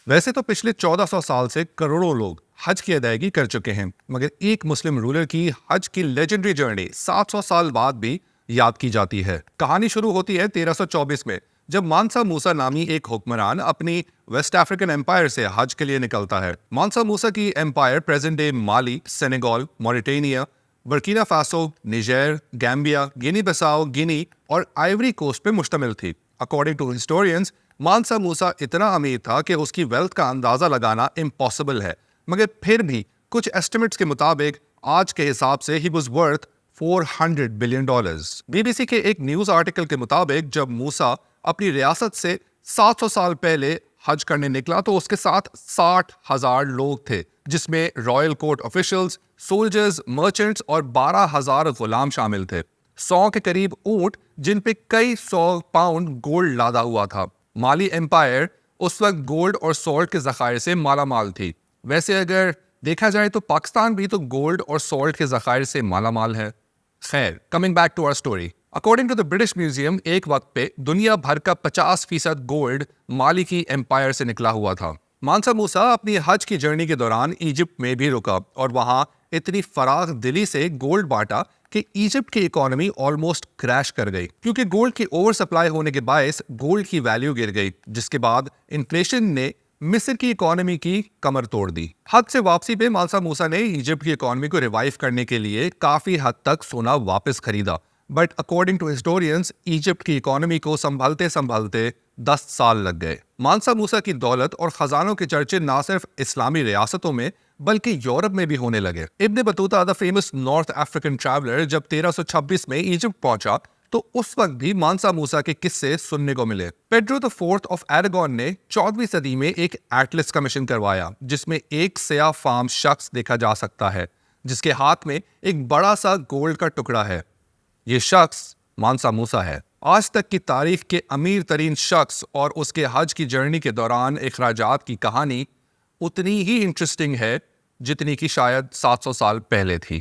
ویسے تو پچھلے 1400 سال سے کروڑوں لوگ حج کی ادائیگی کر چکے ہیں، مگر ایک مسلم رولر کی حج کی لیجنڈری جرنی 700 سال بعد بھی یاد کی جاتی ہے۔ کہانی شروع ہوتی ہے 1324 میں، جب مانسا موسیٰ نامی ایک حکمران اپنی ویسٹ افریقن امپائر سے حج کے لیے نکلتا ہے۔ مانسا موسیٰ کی empire present day Mali, Senegal, Mauritania, Burkina Faso, Niger, Gambia, Guinea Bissau, Guinea اور آئیوری کوسٹ پہ مشتمل تھی۔ According to historians, Mansa Musa اتنا امیر تھا کہ اس کی ویلتھ کا اندازہ لگانا امپاسبل ہے، مگر پھر بھی کچھ ایسٹیمیٹس کے مطابق آج کے حساب سے ہی was worth $400 billion. B B C کے ایک نیوز آرٹیکل کے مطابق جب موسیٰ اپنی ریاست سے 700 سال پہلے حج کرنے نکلا تو اس کے ساتھ 60,000 لوگ تھے، جس میں Royal court officials, soldiers, merchants اور 12,000 غلام شامل تھے۔ 100 کے قریب اونٹ جن پہ کئی 100 پاؤنڈ گولڈ لادا ہوا تھا۔ مالی امپائر اس وقت گولڈ اور سالٹ کے ذخائر سے مالا مال تھی۔ ویسے اگر دیکھا جائے تو پاکستان بھی تو گولڈ اور سالٹ کے ذخائر سے مالا مال ہے۔ خیر، coming back to our story, according to the British Museum ایک وقت پہ دنیا بھر کا 50% گولڈ مالی کی امپائر سے نکلا ہوا تھا۔ مانسا موسیٰ اپنی حج کی جرنی کے دوران ایجپٹ میں بھی رکا اور وہاں اتنی فراغ دلی سے گولڈ بانٹا کہ ایجپٹ کی اکانومی آلموسٹ کریش کر گئی، کیونکہ گولڈ کی اوور سپلائی ہونے کے باعث گولڈ کی ویلیو گر گئی، جس کے بعد انفلیشن نے مصر کی اکانومی کی کمر توڑ دی۔ حج سے واپسی پہ مانسا موسیٰ نے ایجپٹ کی اکانومی کو ریوائیو کرنے کے لیے کافی حد تک سونا واپس خریدا، but according to historians Egypt کی اکانومی کو سنبھلتے 10 سال لگ گئے۔ مانسا موسیٰ کی دولت اور خزانوں کے چرچے نہ صرف اسلامی ریاستوں میں بلکہ یورپ میں بھی ہونے لگے۔ ابن Battuta the famous north African traveller جب 1326 میں ایجپٹ پہنچا تو اس وقت بھی مانسا موسیٰ کے قصے سننے کو ملے۔ پیڈرو دا فورتھ آف ایراگون نے 14ویں صدی میں ایک ایٹلس کمیشن کروایا جس میں ایک سیاہ فام شخص دیکھا جا سکتا ہے جس کے ہاتھ میں ایک بڑا سا گولڈ کا ٹکڑا ہے۔ یہ شخص مانسا موسیٰ ہے، آج تک کی تاریخ کے امیر ترین شخص، اور اس کے حج کی جرنی کے دوران اخراجات کی کہانی اتنی ہی انٹرسٹنگ ہے جتنی کہ شاید 700 سال پہلے تھی۔